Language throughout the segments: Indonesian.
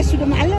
sudah malam.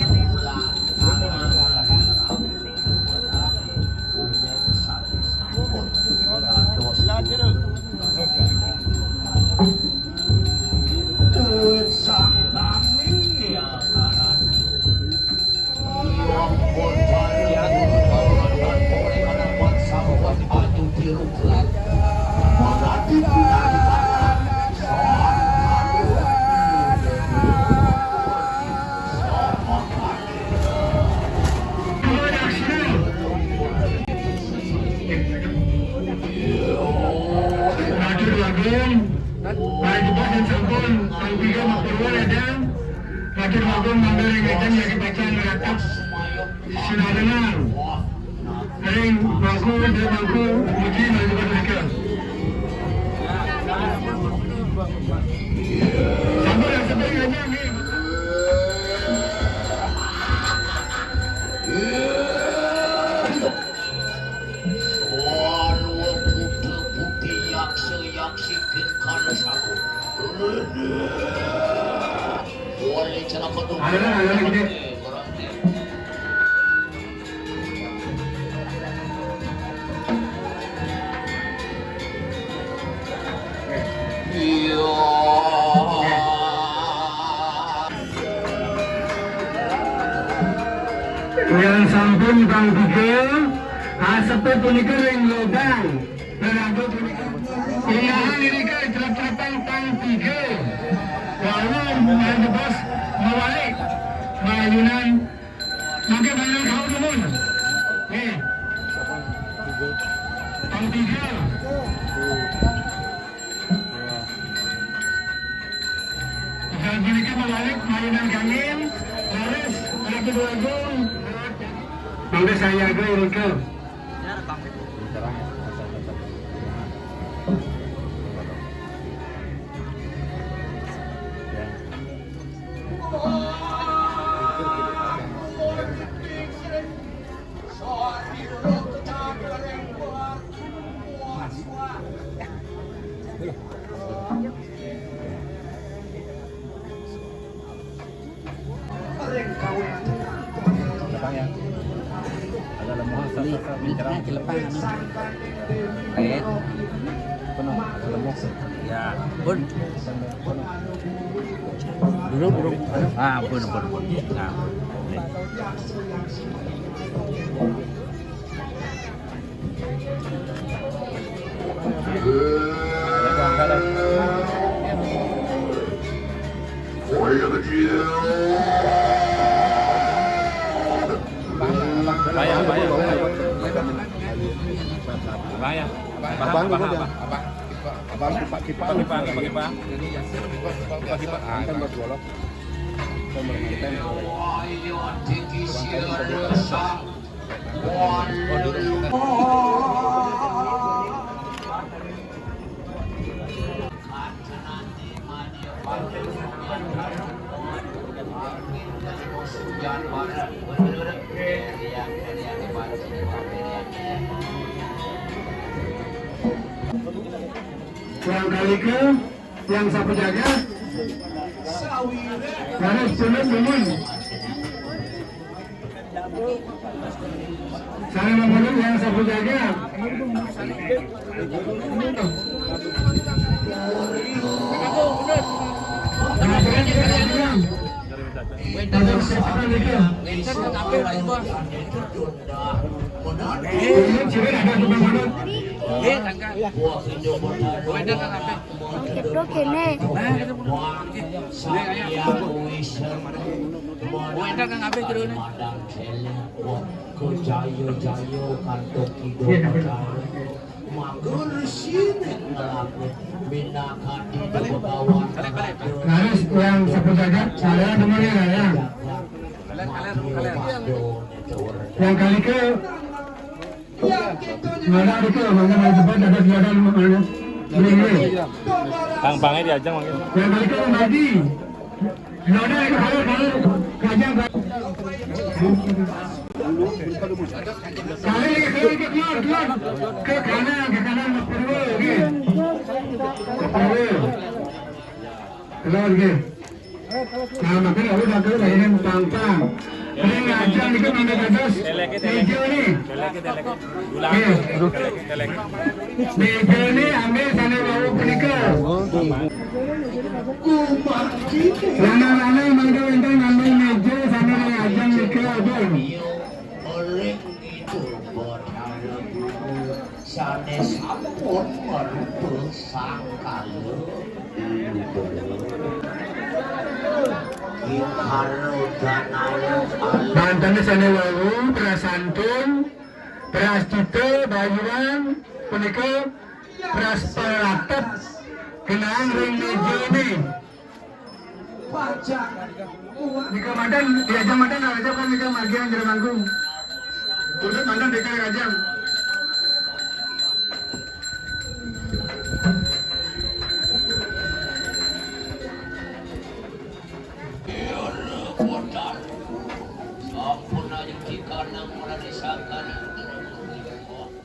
Yang sampun Bang Tiga, asapnya punika ring lobang. Kenapa punika? Ilahan ini kan cerap-cerapan Bang Tiga. Lalu ada bos mewalik, mayunan, maka banyak kau temun. Bang Tiga. Saat punika mewalik, mayunan kangin, laris, lagi dua gol. Nanti saya ke Erika. Lapangnya. Agak lemah. Ini celepang. Kayak Penuh. Lemuk. ya, pun. Burung. Ah, pun. Nah. Abang kipas. Kan buat golok. Yang kali ke yang sapu jaga garis bumun saya membunuh yang sapu jaga Bro kene. garis yang sapu jaga saya temannya ya yang kali ke mana itu mana cepat ada ada mana ini Bang-bangnya diajak mungkin. yang kali ke lagi ada yang kalau kajang kali keluar ke kanan perlu keluar ke nah makanya udah ke lain tantang ini ngajang itu mana atas hijau nih hijau nih ambil sana bawa penikah lana mangga wentang ngambil meja sana ngajang nikah dong sanes ampun merupakan sangkala Mantannya sana wawu, prasantun, prastito, bayuan, penikah, prasparatat, kenaan ring meja ini. Nikah madan, diajang madan, aja kan nikah magian jadi manggung. Untuk madan nikah ajang.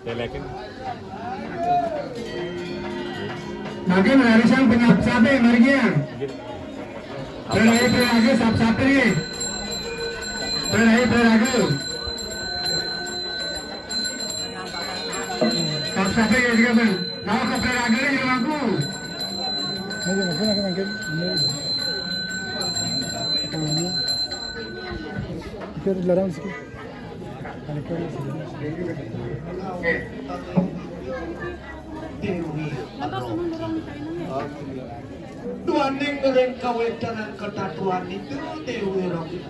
Delekin. Makin harisan penyap sapi marinya. Berlagi sap sapi. Berlagi. Sap sapi ya juga bang. Kalau ke berlagi ni aku. Makin. Kita dilarang sikit. Tuhan yang goreng kawedanan ketatuan itu Dewi Rokit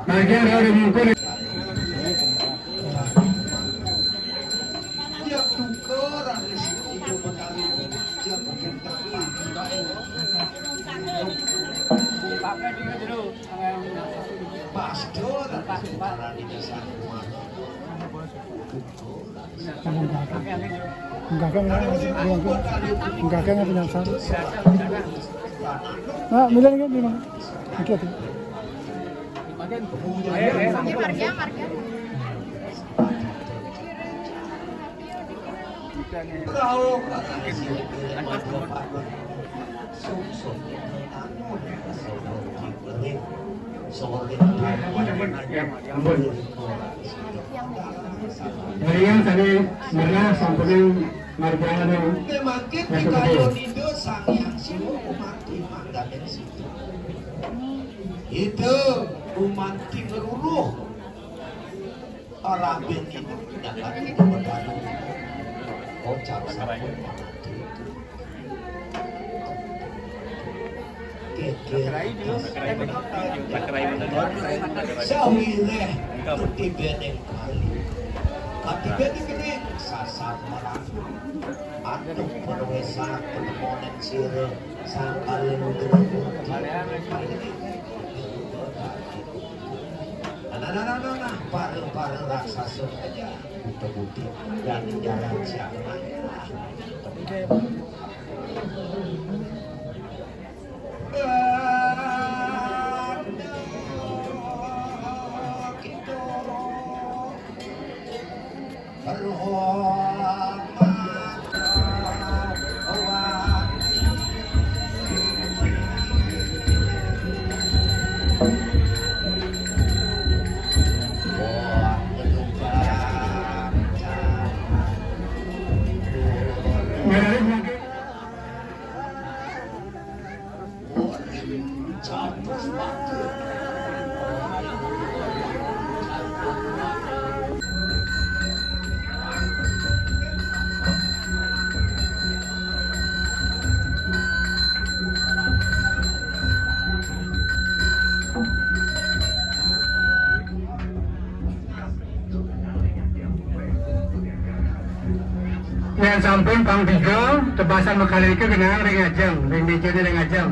Bagian dari mukul. dia tukeran itu petani dia bikin pastor di desa Enggak kan punya sar. Nah, milih kan di mana? Oke. สูงสุดเนี่ยน้ำนู่นสวรรค์ที่ประเทศสวรรค์ที่บนMeriang tadi merah sampai marjana Memakai kayu itu sang yang siwo umanti mandatin situ. Itu umanti ngeruruh. Orang ini dapat itu berlalu. Kocak sama umanti. Sawileh putih beneng kali. Katiba di kene sasar marang. Aduh perwesa ketemonen sire sangkal mudra nah pareng raksasa aja bukti dan jalan siapa yang sampun pang 3 tebasan Mekalika kena ring ajang ring dijone ring ajang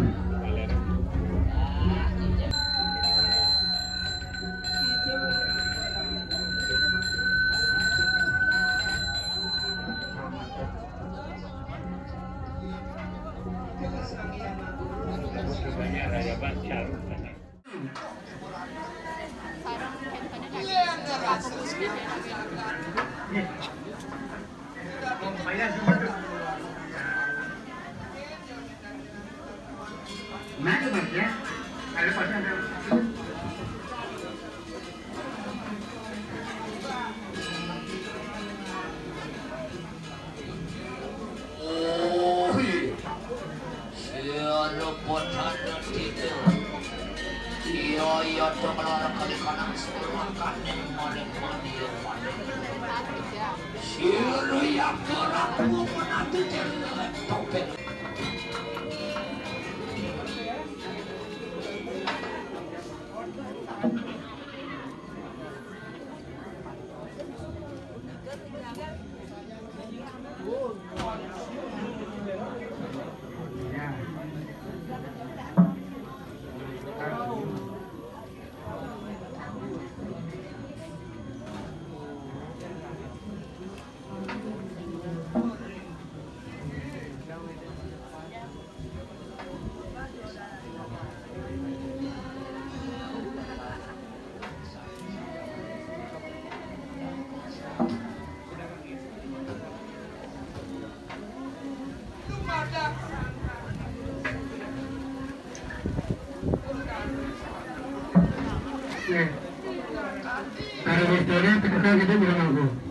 Para historia kita bilang aku.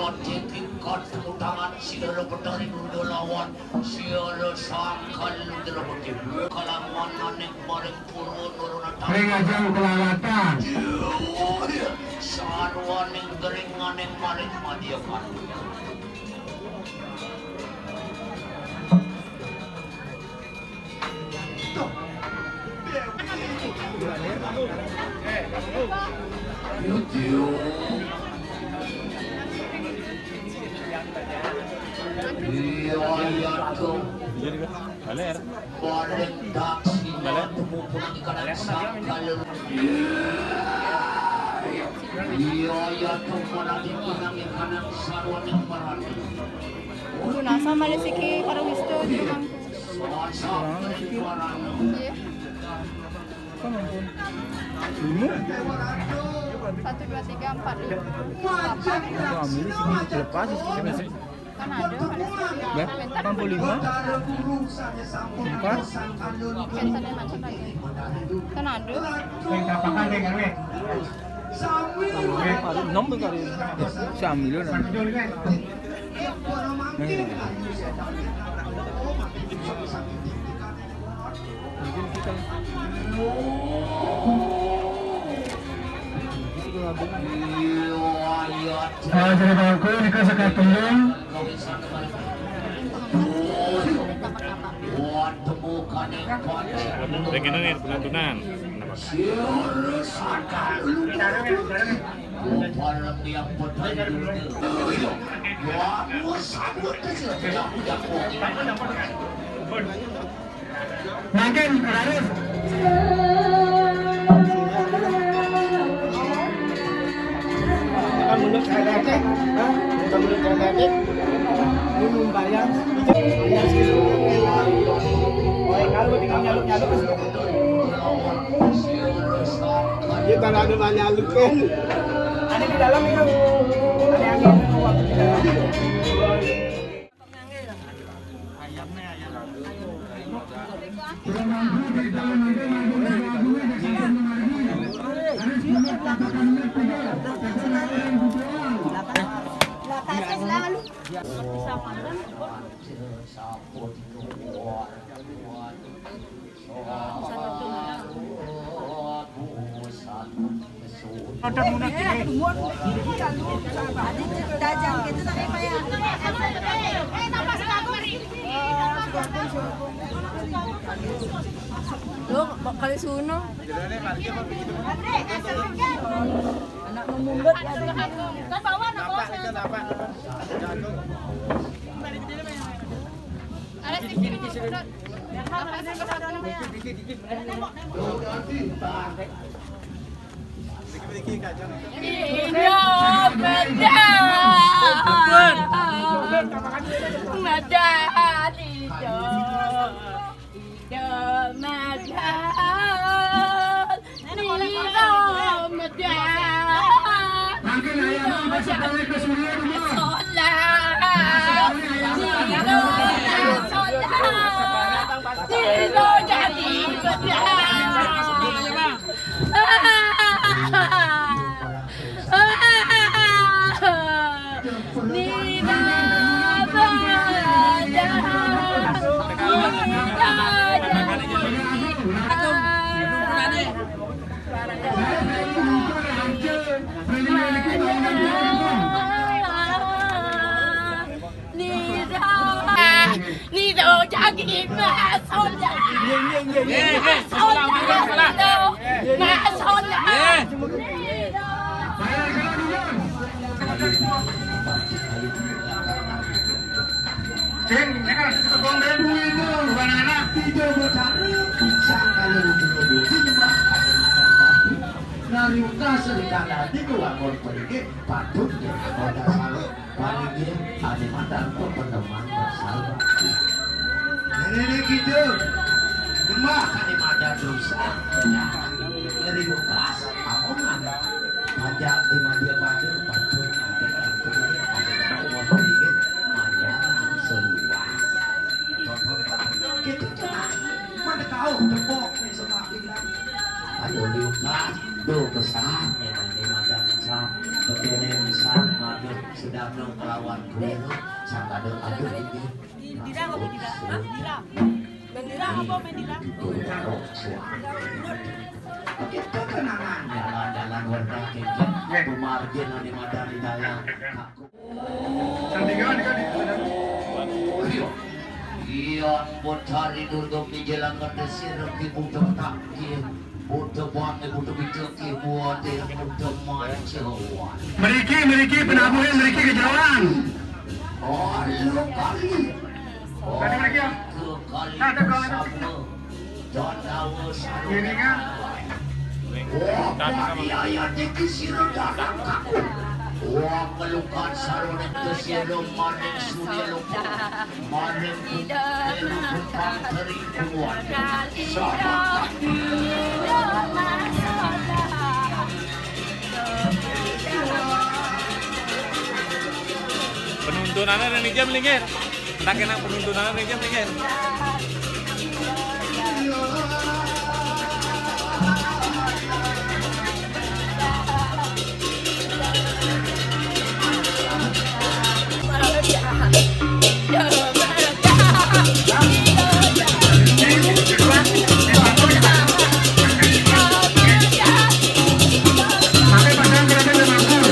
Yon tingkat utangan sila petaring dolawan sila sangkal dala putih kalaman aning maring puro nurunatan Pengajang kelawatan. sarwaning gering aning maring madiakan Baler. balik taksi tumupun ikan sangkal iya tumana dikunang ikan sarwaning marani Nasa Malaysia parang gusto di rumahku. Satu dua tiga empat lima. Lepas sih. Kan ada Malaysia. 65. Pentannya macam lagi. Kan ada. Yang tapakan dengan we. Nom tuh kali. Sambil lah. Mungkin kita Jadi bangku ini kan sekatulung. Pengen nih penontonan. Makin Raris. Kan mulut saya dek. Kan mulut saya dek. Ini membayang. Oh, kalau tinggal nyaluk-nyaluk ke situ. Kita nggak ada nyaluk kan. Ada di dalam itu. Ada angin waktu di dalam. Loh, kali suno. Anak memungut ya. Kan bawa anak bawa. Ada sedikit. Ini gitu, cuma kan ada dosa. Dari bekas, kamu ada pajak di media pajak, pajak ada mau bikin pajak seluas. Gitu mana tahu tepok semakin. Ayo lihat, do besar. ini madan sang kekene sang madun sedang dong kelawan guru sang kadang aduh ini Dira apa Dira? Hah? Dira. Mendira apa Mendira? kita kenangan jalan-jalan warga keke pemargin di madan di dalam Sandingan kan iya potari dulu menjelang desir ki butuh takki butuh banget butuh bicaki buat butuh macawan Meriki penabuhan meriki kejauhan. oh lu kali Tadi meriki ya? kali Ada kawan. sama dan tahu Ini kan wah biaya dikisir datang kaku wah pelukan sarungan kesiro maning surya lupa maning pelupang teri kuat sama Penuntunannya dari jam lingkir. Tak kena penuntunannya dari jam lingkir. pakai pasang kereta memangkur.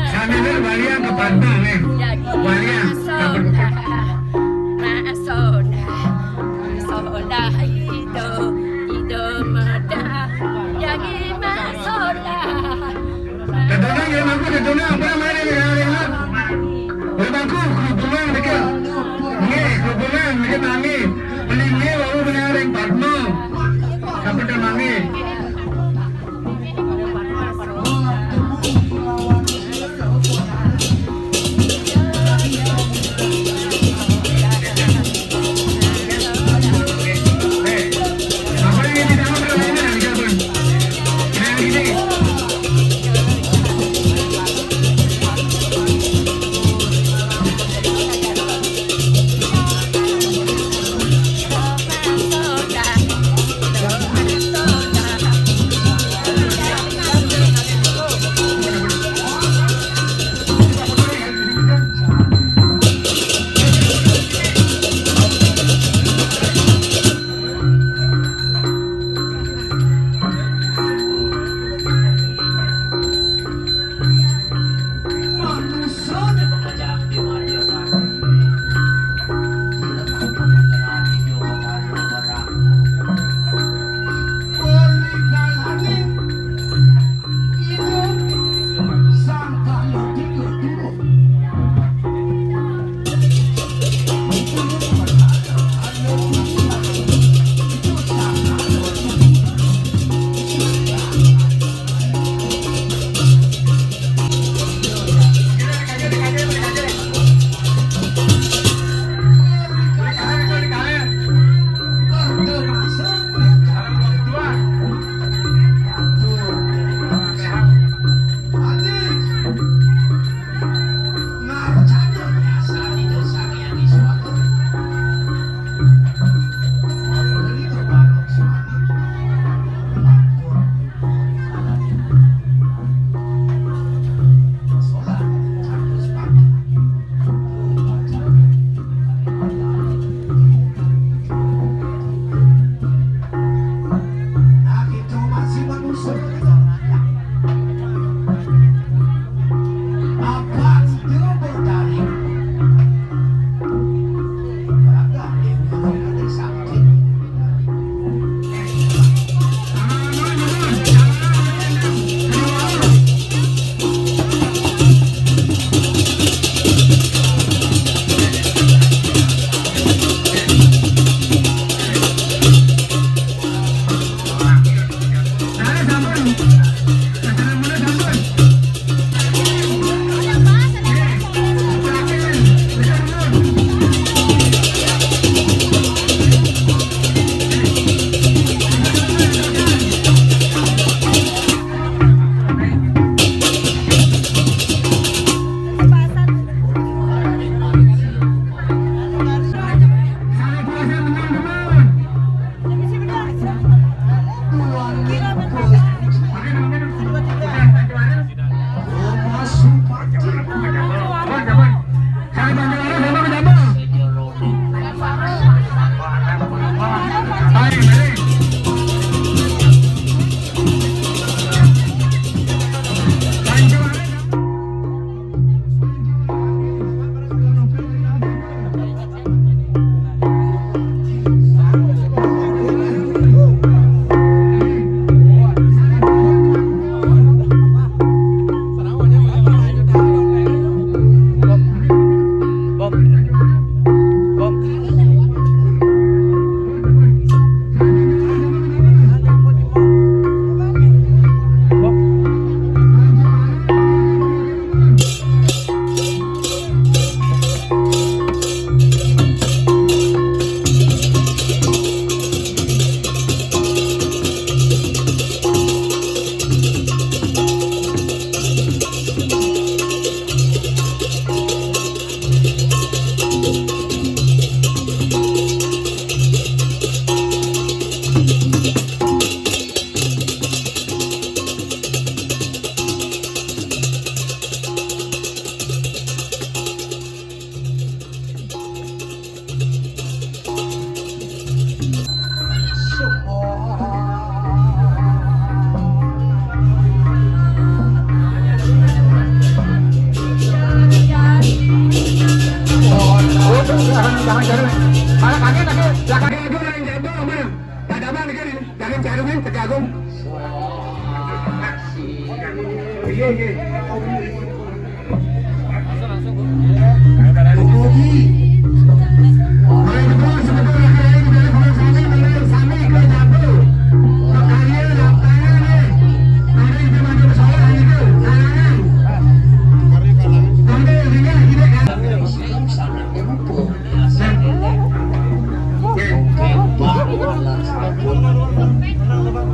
Sambil balian ke Pantang nih. Balian Ketunang ya mangku ketunang apa mana ni orang ni? Mangku ketunang dekat. Ni ketunang dekat nangi. Beli ni baru beli orang Padma. Dapat nangi. Apa yang di dalam berapa ni? Ini. Iya, iya. Langsung Bu. Kopi. Mulai betul sebetulnya hari ini dari Pulau Sami melalui Sami ke Jabu. Kalian daftarnya nih. Ada yang cuma ada masalah itu. Kalangan. Tunggu sini kita kan.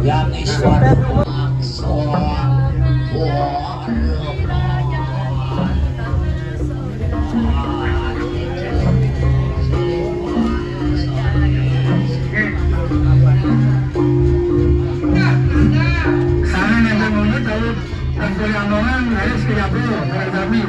Yang iswar Sana yang ngomongnya tahu tentang Lamongan harus ke Jabu dari Sami.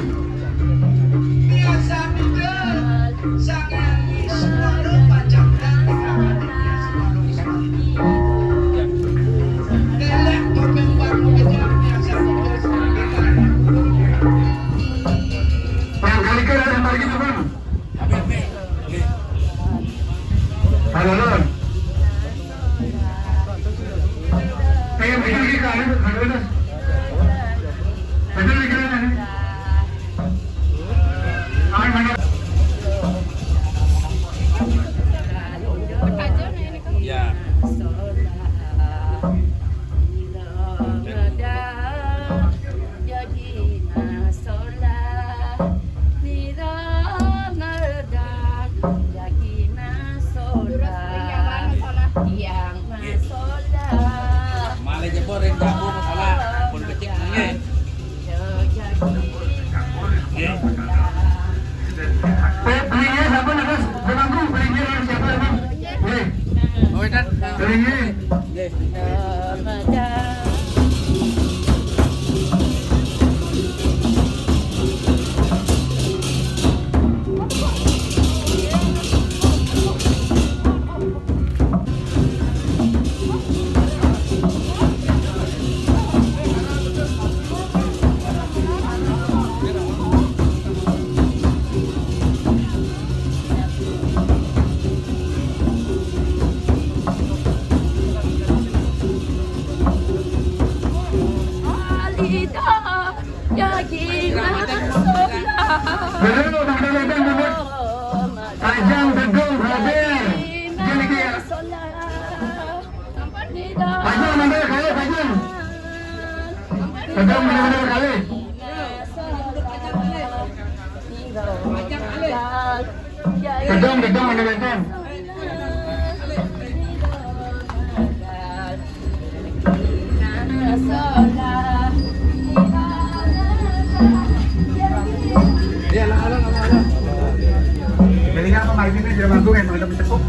Barangkali kan ada lagi tuh bang. Halo Lon. Pengen bikin lagi kali tuh, halo Lon. Betul lagi kan? Mana? Ya. Malah jebor yang jamu masalah pun kecil nge. Belinya siapa nih Mas? Bangku belinya siapa bang? Beli. Oh, dan. Belinya. Betul, betul, betul. Tajam teguh hadir. Jadi kayak tajam mana kali tajam. Tajam mana kali. Tajam mana tajam. Belinya apa kali ini sudah bagus kan? Udah bisa kok.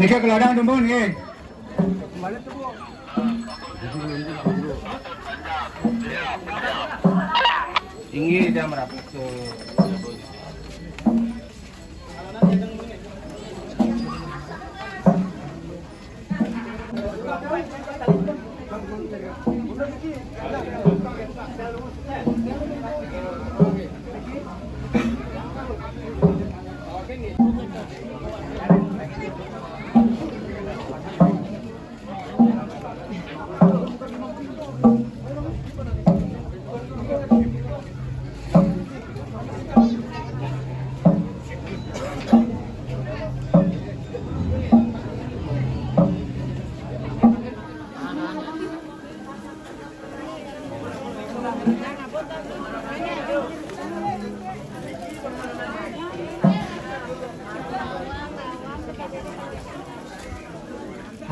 Nika keladang tumpun nggih. Tinggi dia merapat ke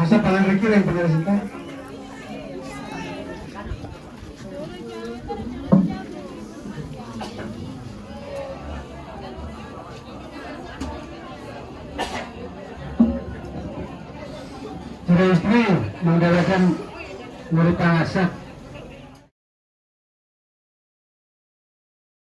Asa palang kecil yang pernah cinta. Sudah istri mengadakan murid asap